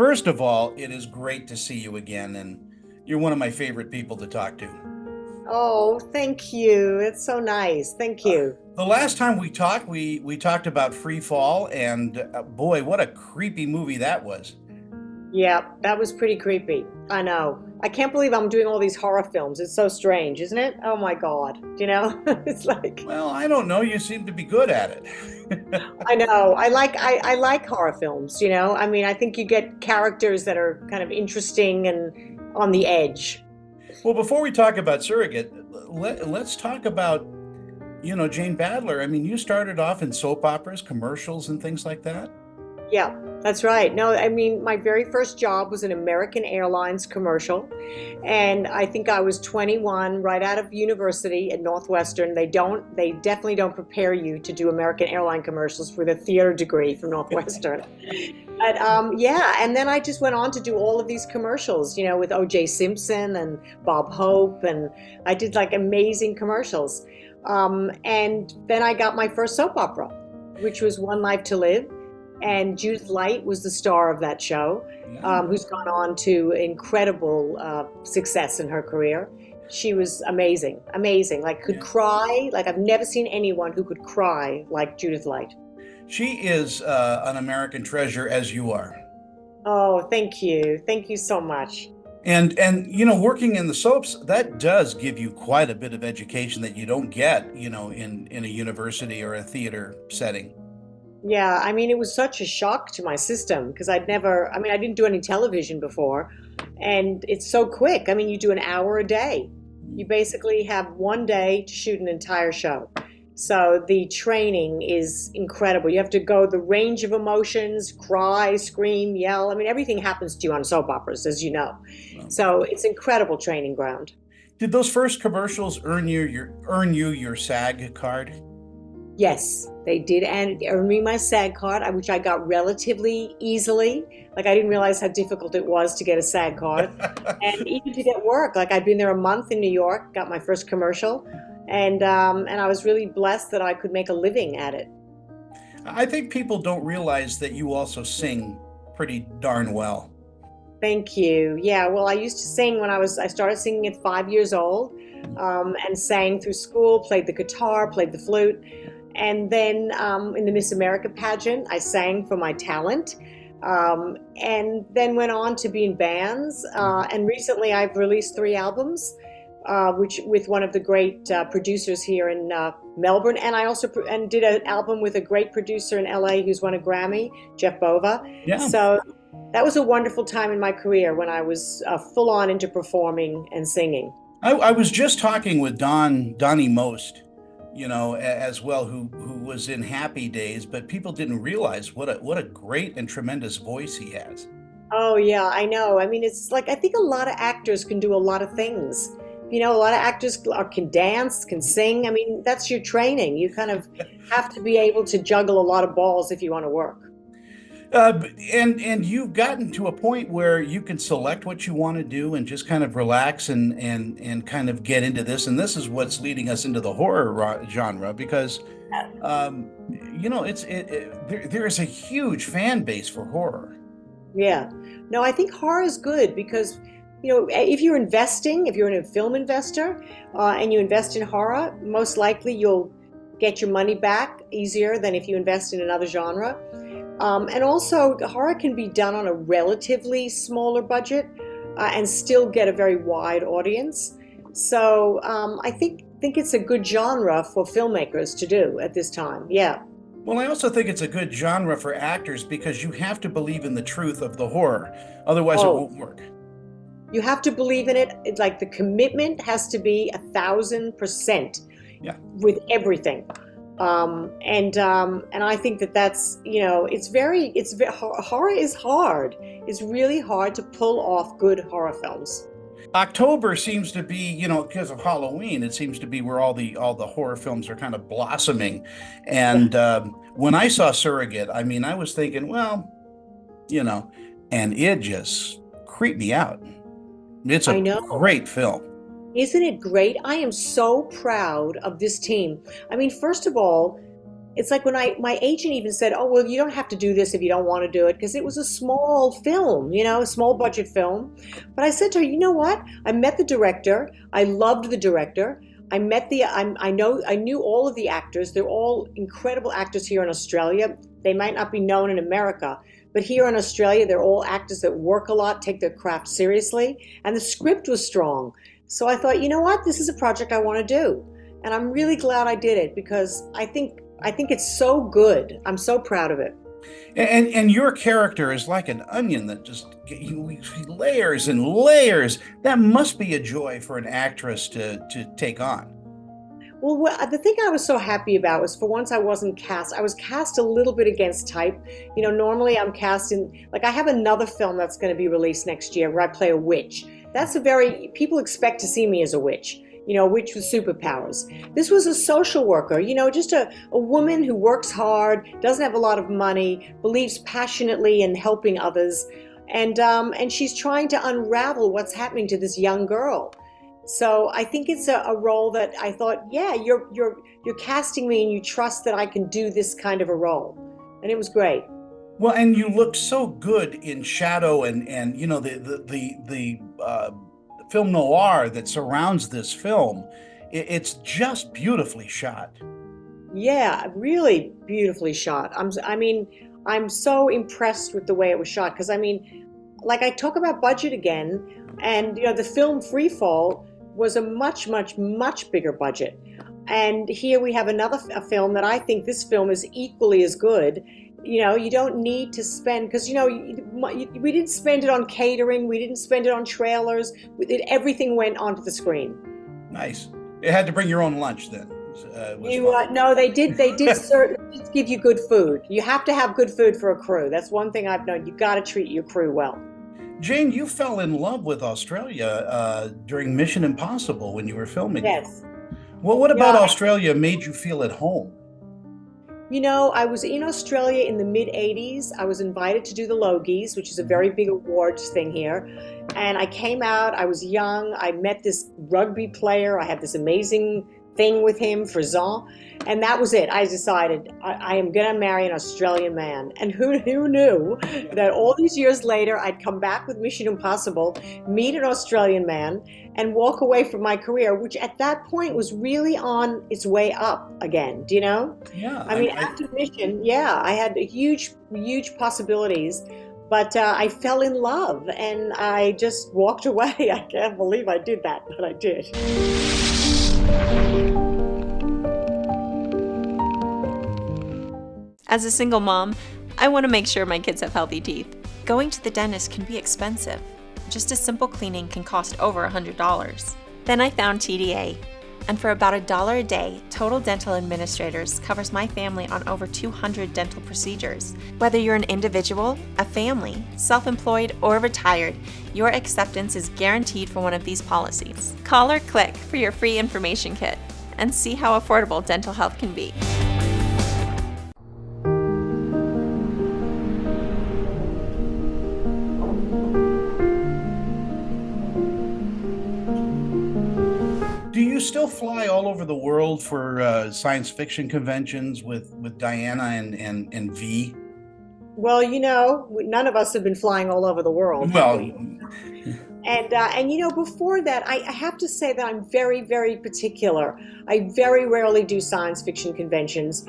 first of all, it is great to see you again, and you're one of my favorite people to talk to. Oh, thank you. It's so nice. Thank you. The last time we talked, we talked about Free Fall, and boy, what a creepy movie that was. Yeah, that was pretty creepy. I know. I can't believe I'm doing all these horror films. It's so strange, isn't it? Oh my God. It's like Well, I don't know. You seem to be good at it. I know. I like horror films, you know? I mean, I think you get characters that are kind of interesting and on the edge. Well, before we talk about Surrogate, let's talk about, Jane Badler. I mean, you started off in soap operas, commercials, and things like that. Yeah, that's right. No, I mean, my very first job was an American Airlines commercial. And I think I was 21 right out of university at Northwestern. They definitely don't prepare you to do American airline commercials with a theater degree from Northwestern. But yeah, and then I just went on to do all of these commercials, with O.J. Simpson and Bob Hope. And I did like amazing commercials. And then I got my first soap opera, which was One Life to Live. And Judith Light was the star of that show, Yeah. who's gone on to incredible success in her career. She was amazing, amazing. Like could Yeah. cry. Like I've never seen anyone who could cry like Judith Light. She is an American treasure, as you are. Oh, thank you so much. And working in the soaps, that does give you quite a bit of education that you don't get, in a university or a theater setting. Yeah, I mean, it was such a shock to my system because I didn't do any television before, and it's so quick. I mean, you do an hour a day. You basically have one day to shoot an entire show. So the training is incredible. You have to go the range of emotions, cry, scream, yell. I mean, everything happens to you on soap operas, as you know. Well, So it's incredible training ground. did those first commercials earn you your SAG card? Yes, they did, and earned me my SAG card, which I got relatively easily. Like I didn't realize how difficult it was to get a SAG card, and even to get work. Like I'd been there a month in New York, got my first commercial, and I was really blessed that I could make a living at it. I think people don't realize that you also sing pretty darn well. Thank you. Yeah, well, I used to sing I started singing at 5 years old, and sang through school, played the guitar, played the flute. And then in the Miss America pageant, I sang for my talent, and then went on to be in bands. And recently, I've released 3 albums, which with one of the great producers here in Melbourne. And I also and did an album with a great producer in LA who's won a Grammy, Jeff Bova. Yeah. So that was a wonderful time in my career when I was full on into performing and singing. I was just talking with Donnie Most, as well, who was in Happy Days, but people didn't realize what a great and tremendous voice he has. Oh yeah, I know. I mean, it's like I think a lot of actors can do a lot of things. A lot of actors can dance, can sing. I mean, that's your training. You kind of have to be able to juggle a lot of balls if you want to work. And you've gotten to a point where you can select what you want to do and just kind of relax and kind of get into this. And this is what's leading us into the horror genre because, um, there is a huge fan base for horror. Yeah. No, I think horror is good because, if you're investing, if you're a film investor, and you invest in horror, most likely you'll get your money back easier than if you invest in another genre. And also, horror can be done on a relatively smaller budget, and still get a very wide audience. So I think it's a good genre for filmmakers to do at this time. Yeah. Well, I also think it's a good genre for actors because you have to believe in the truth of the horror. Otherwise, it Oh, won't work. you have to believe in it. It's like the commitment has to be 1,000% Yeah. with everything. And I think that's horror is hard. It's really hard to pull off good horror films. October seems to be, because of Halloween, it seems to be where all the horror films are kind of blossoming. And when I saw Surrogate, I mean, I was thinking, well, you know, and it just creeped me out. It's I a know. great film. Isn't it great? I am so proud of this team. I mean, first of all, It's like when my agent even said, "Oh, well, you don't have to do this if you don't want to do it," because it was a small film, a small budget film. But I said to her, "You know what? I met the director. I loved the director. I knew all of the actors. They're all incredible actors here in Australia. They might not be known in America, but here in Australia, they're all actors that work a lot, take their craft seriously, and the script was strong. So I thought, you know what? This is a project I want to do." And I'm really glad I did it because I think it's so good. I'm so proud of it. And your character is like an onion that just layers and layers. That must be a joy for an actress to take on. Well, the thing I was so happy about was for once I wasn't cast. I was cast a little bit against type. Normally I'm cast in, like, I have another film that's going to be released next year where I play a witch. People expect to see me as a witch. A witch with superpowers. This was a social worker, just a woman who works hard, doesn't have a lot of money, believes passionately in helping others, and she's trying to unravel what's happening to this young girl. So I think it's a role that I thought, yeah, you're casting me and you trust that I can do this kind of a role, and it was great. Well, and you look so good in shadow and the film noir that surrounds this film. It's just beautifully shot. Yeah, really beautifully shot. I'm so impressed with the way it was shot because like I talk about budget again, and the film Freefall was a much, much, much bigger budget. And here we have a film that I think this film is equally as good. You don't need to spend, because we didn't spend it on catering, we didn't spend it on trailers. Everything went onto the screen. Nice. You had to bring your own lunch then. No, they did. They did certainly give you good food. You have to have good food for a crew. That's one thing I've known. You got to treat your crew well. Jane, you fell in love with Australia during Mission Impossible when you were filming. Yes. Well, what about Yeah. Australia made you feel at home? I was in Australia in the mid 80s. I was invited to do the Logies, which is a very big awards thing here. And I came out, I was young. I met this rugby player. I had this amazing thing with him, Frizon. And that was it. I decided I am going to marry an Australian man. And who knew that all these years later, I'd come back with Mission Impossible, meet an Australian man, and walk away from my career, which at that point was really on its way up again. Do you know? Yeah. After Mission, yeah, I had huge, huge possibilities. But I fell in love and I just walked away. I can't believe I did that, but I did. As a single mom, I want to make sure my kids have healthy teeth. Going to the dentist can be expensive. Just a simple cleaning can cost over $100. Then I found TDA, and for about $1 a day, Total Dental Administrators covers my family on over 200 dental procedures. Whether you're an individual, a family, self-employed, or retired, your acceptance is guaranteed for one of these policies. Call or click for your free information kit and see how affordable dental health can be. Do you still fly all over the world for science fiction conventions with Diana and V? Well, none of us have been flying all over the world. Well, And before that, I have to say that I'm very, very particular. I very rarely do science fiction conventions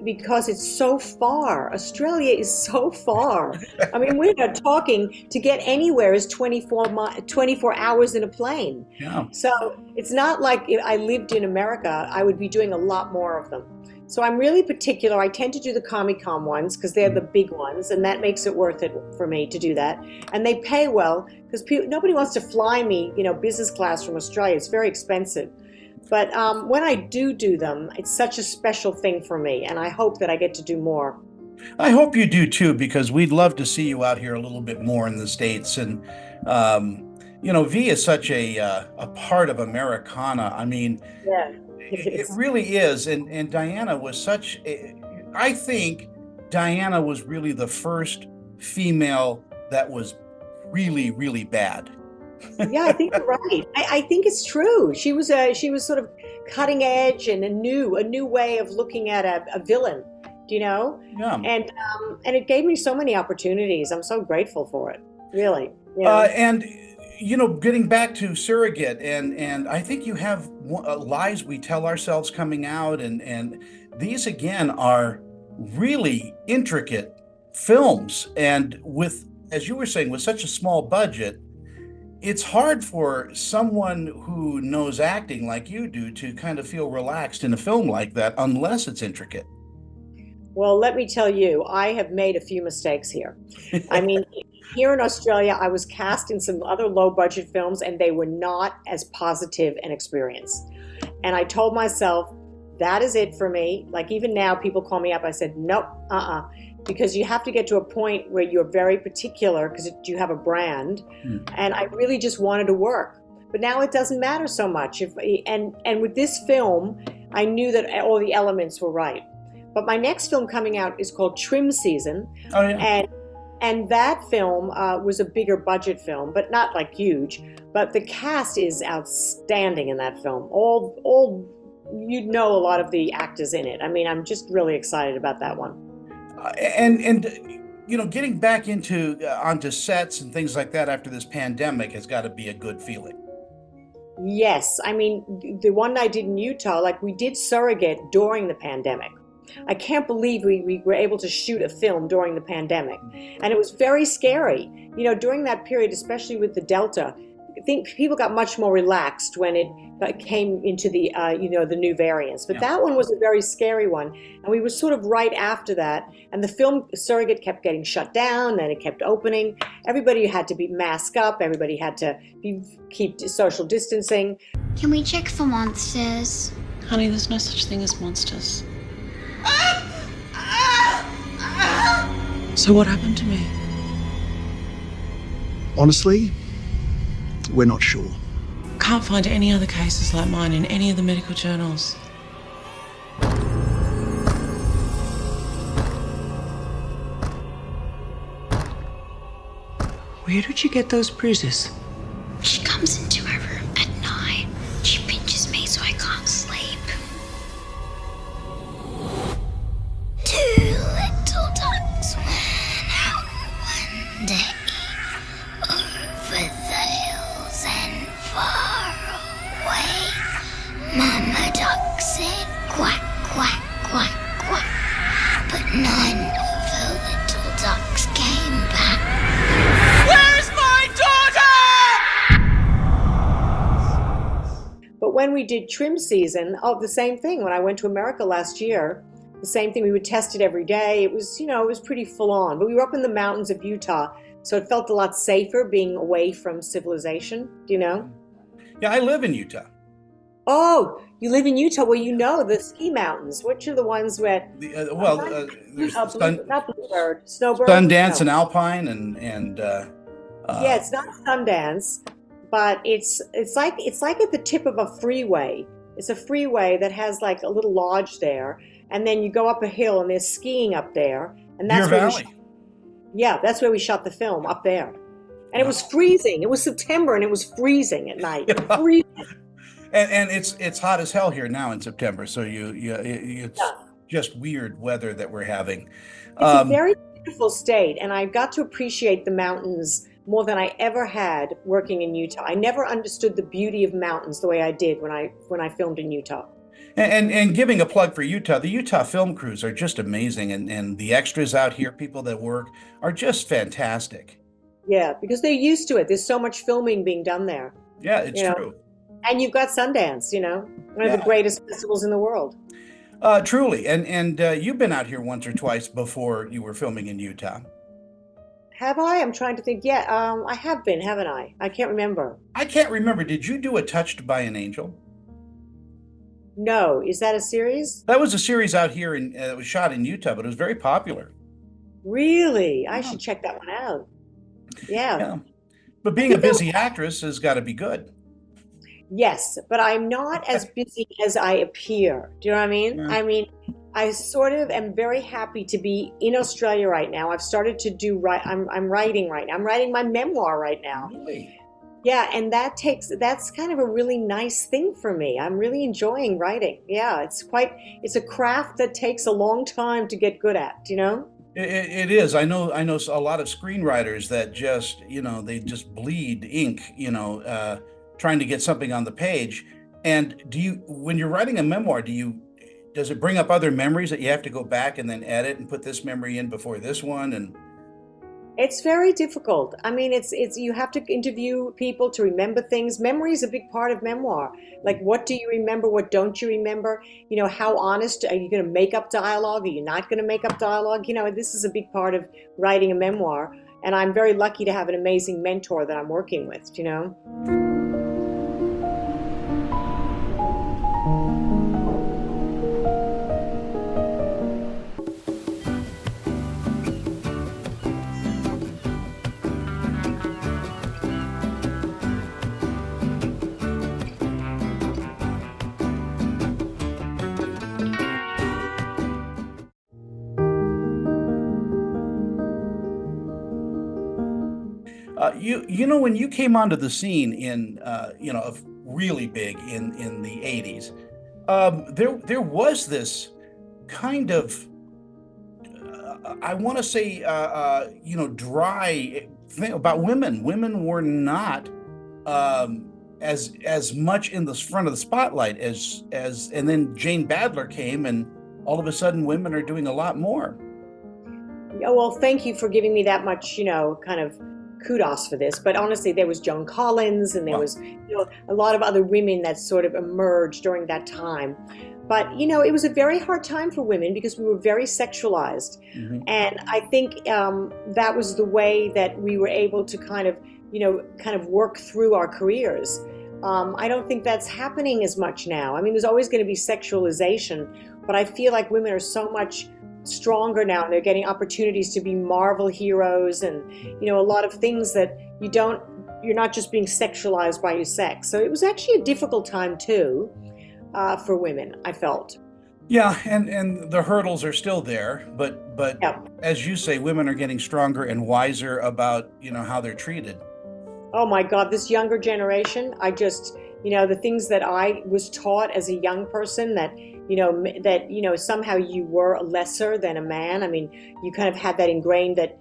because it's so far. Australia is so far. We're not talking to get anywhere is 24 hours in a plane. yeah. So it's not like if I lived in America, I would be doing a lot more of them. So I'm really particular. I tend to do the Comic-Con ones because they're the big ones, and that makes it worth it for me to do that. And they pay well because nobody wants to fly me, business class from Australia. It's very expensive. But when I do them, it's such a special thing for me, and I hope that I get to do more. I hope you do too, because we'd love to see you out here a little bit more in the States. And V is such a part of Americana. Yeah. It really is. And Diana was I think Diana was really the first female that was really, really bad. Yeah, I think you're right. I think it's true. She was sort of cutting edge and a new way of looking at a villain, you know? Yeah. And it gave me so many opportunities. I'm so grateful for it, really. You know? And you know, getting back to Surrogate, and I think you have Lies We Tell Ourselves coming out, and these again are really intricate films, and with, as you were saying, with such a small budget, it's hard for someone who knows acting like you do to kind of feel relaxed in a film like that unless it's intricate. Well, let me tell you, I have made a few mistakes here. I mean, here in Australia, I was cast in some other low budget films and they were not as positive an experience. And I told myself, that is it for me. Like even now, people call me up. I said, nope, because you have to get to a point where you're very particular because you have a brand. And I really just wanted to work. But now it doesn't matter so much. And with this film, I knew that all the elements were right. But my next film coming out is called Trim Season. Oh, yeah. And that film was a bigger budget film, but not like huge. But the cast is outstanding in that film. All you'd know a lot of the actors in it. I mean, I'm just really excited about that one. And you know, getting back onto sets and things like that after this pandemic has got to be a good feeling. Yes, I mean, the one I did in Utah, like we did Surrogate during the pandemic. I can't believe we were able to shoot a film during the pandemic. And it was very scary. You know, during that period, especially with the Delta, I think people got much more relaxed when it came into the, the new variants. But that one was a very scary one. And we were sort of right after that. And the film Surrogate kept getting shut down, then it kept opening. Everybody had to be masked up. Everybody had to keep social distancing. Can we check for monsters? Honey, there's no such thing as monsters. So what happened to me? Honestly, we're not sure. Can't find any other cases like mine in any of the medical journals. Where did you get those bruises? She comes into my room at night. She pinches me so I can't sleep. Two little ducks went out one day over the hills and far away. Mama duck said quack, quack, quack, quack, but none of the little ducks came back. Where's my daughter? But when we did Trim Season, the same thing. When I went to America last year, the same thing. We would test it every day. It was, it was pretty full on. But we were up in the mountains of Utah, so it felt a lot safer being away from civilization, Yeah, I live in Utah. Oh, you live in Utah. Well, you know the ski mountains. Which are the ones where? There's not Bluebird, Snowbird. Sundance and Alpine and yeah, it's not Sundance, but it's like at the tip of a freeway. It's a freeway that has like a little lodge there, and then you go up a hill and there's skiing up there, and that's Deer where Valley. that's where we shot the film, up there. And it was freezing. It was September and it was freezing at night. Freezing. And it's hot as hell here now in September. So it's just weird weather that we're having. It's a very beautiful state, and I got to appreciate the mountains more than I ever had working in Utah. I never understood the beauty of mountains the way I did when I filmed in Utah. And giving a plug for Utah, the Utah film crews are just amazing, and the extras out here, people that work, are just fantastic. Yeah, because they're used to it. There's so much filming being done there. Yeah, it's true. And you've got Sundance, one of the greatest festivals in the world. Truly. And you've been out here once or twice before you were filming in Utah. Have I? I'm trying to think. Yeah, I have been, haven't I? I can't remember. I can't remember. Did you do a Touched by an Angel? No. Is that a series? That was a series out here, it was shot in Utah, but it was very popular. Really? I should check that one out. Yeah. But being a busy actress has got to be good. Yes, but I'm not as busy as I appear. Do you know what I mean? Yeah. I mean, I sort of am very happy to be in Australia right now. I've started to I'm writing right now. I'm writing my memoir right now. Really? Yeah, and that's kind of a really nice thing for me. I'm really enjoying writing. Yeah, it's a craft that takes a long time to get good at, you know? It is. I know a lot of screenwriters that just, they just bleed ink, trying to get something on the page. And when you're writing a memoir, does it bring up other memories that you have to go back and then edit and put this memory in before this one? And It's very difficult. I mean, it's you have to interview people to remember things. Memory is a big part of memoir. Like, what do you remember? What don't you remember? You know, how honest are you going to make up dialogue? Are you not going to make up dialogue? You know, this is a big part of writing a memoir. And I'm very lucky to have an amazing mentor that I'm working with, you know? when you came onto the scene in of really big in the 80s, there was this kind of I want to say dry thing about women. Women were not as much in the front of the spotlight as and then Jane Badler came, and all of a sudden women are doing a lot more. Oh, well, thank you for giving me that much, kind of kudos for this. But honestly, there was Joan Collins, and there was, a lot of other women that sort of emerged during that time. But, it was a very hard time for women because we were very sexualized. Mm-hmm. And I think that was the way that we were able to kind of work through our careers. I don't think that's happening as much now. I mean, there's always going to be sexualization, but I feel like women are so much stronger now, and they're getting opportunities to be Marvel heroes and a lot of things that you're not just being sexualized by your sex. So it was actually a difficult time too for women, I felt. Yeah, and the hurdles are still there, but Yeah. as you say, women are getting stronger and wiser about how they're treated. Oh my God, this younger generation, I just the things that I was taught as a young person, that somehow you were lesser than a man. I mean, you kind of had that ingrained that,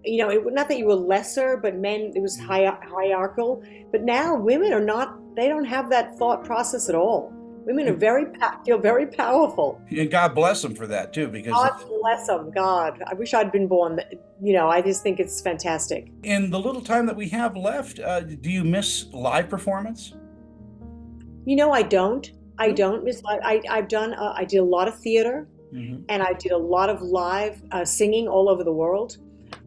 not that you were lesser, but men, it was hierarchical. But now women are not, they don't have that thought process at all. Women are feel very powerful. And God bless them for that too, because God bless them, God. I wish I'd been born, I just think it's fantastic. in the little time that we have left, do you miss live performance? I don't. I don't miss live. I did a lot of theater, Mm-hmm. and I did a lot of live singing all over the world.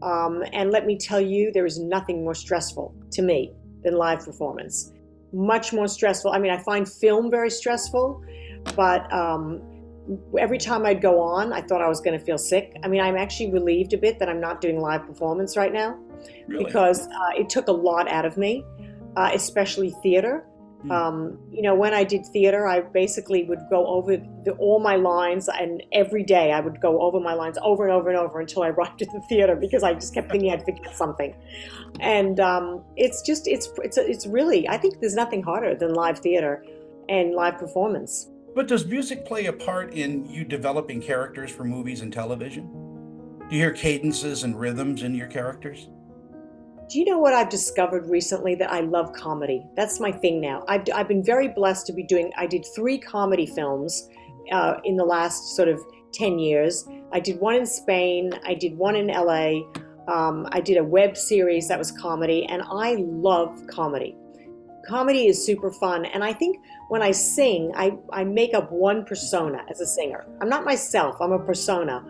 And let me tell you, there is nothing more stressful to me than live performance. Much more stressful. I mean, I find film very stressful, but every time I'd go on, I thought I was going to feel sick. I mean, I'm actually relieved a bit that I'm not doing live performance right now, Really? because it took a lot out of me, especially theater. When I did theater, I basically would go over all my lines, and every day I would go over my lines over and over and over until I arrived at the theater, because I just kept thinking I'd forget something. And it's really, I think there's nothing harder than live theater and live performance. But does music play a part in you developing characters for movies and television? Do you hear cadences and rhythms in your characters? Do you know what I've discovered recently? That I love comedy. That's my thing now. I've been very blessed to be I did 3 comedy films in the last sort of 10 years. I did one in Spain. I did one in LA. I did a web series that was comedy, and I love comedy. Comedy is super fun, and I think when I sing, I make up one persona as a singer. I'm not myself, I'm a persona.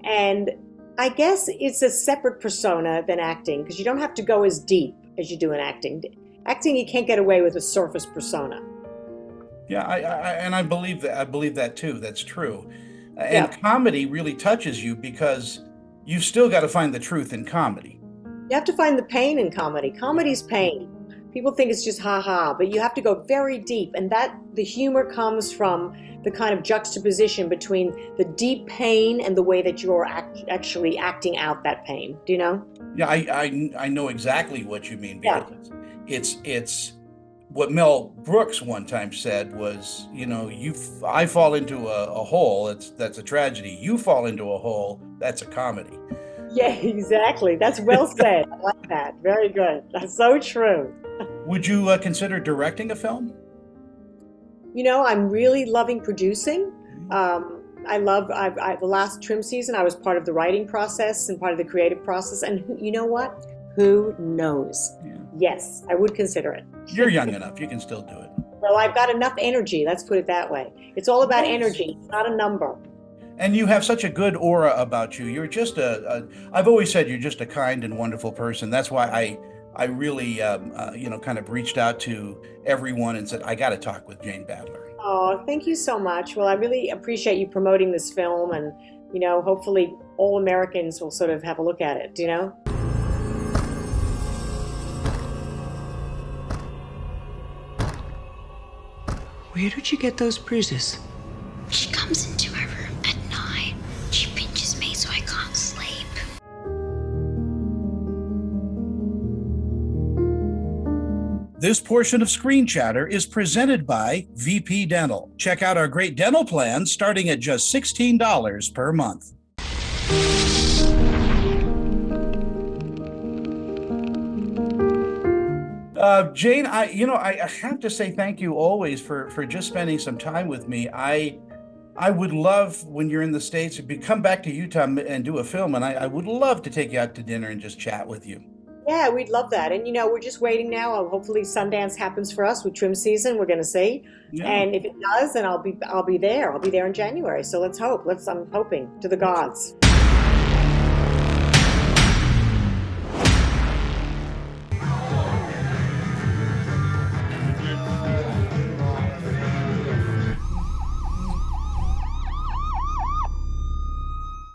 And I guess it's a separate persona than acting, because you don't have to go as deep as you do in acting. Acting, you can't get away with a surface persona. Yeah, I believe that. I believe that too. That's true. And Yeah. comedy really touches you because you've still got to find the truth in comedy. You have to find the pain in comedy. Comedy's pain. People think it's just ha-ha, but you have to go very deep, and that the humor comes from the kind of juxtaposition between the deep pain and the way that you're actually acting out that pain. Do you know? Yeah, I know exactly what you mean, Yeah. because it's what Mel Brooks one time said was, I fall into a hole, that's a tragedy. You fall into a hole, that's a comedy. Yeah, exactly. That's well said. I like that. Very good. That's so true. Would you consider directing a film? I'm really loving producing. The last trim season, I was part of the writing process and part of the creative process. And you know what? Who knows? Yeah. Yes, I would consider it. You're young enough. You can still do it. Well, I've got enough energy. Let's put it that way. It's all about energy. It's not a number. And you have such a good aura about you. You're just I've always said you're just a kind and wonderful person. That's why I really, kind of reached out to everyone and said, I got to talk with Jane Badler. Oh, thank you so much. Well, I really appreciate you promoting this film, and, hopefully all Americans will sort of have a look at it, Where did you get those bruises? She comes into my room at night. She pinches me so I can't sleep. This portion of Screen Chatter is presented by VP Dental. Check out our great dental plans starting at just $16 per month. Jane, I have to say thank you always for just spending some time with me. I would love, when you're in the States, to come back to Utah and do a film, and I would love to take you out to dinner and just chat with you. Yeah, we'd love that. And, we're just waiting now. Hopefully Sundance happens for us with trim season. We're going to see. Yeah. And if it does, then I'll be there. I'll be there in January. So let's hope. I'm hoping to the gods.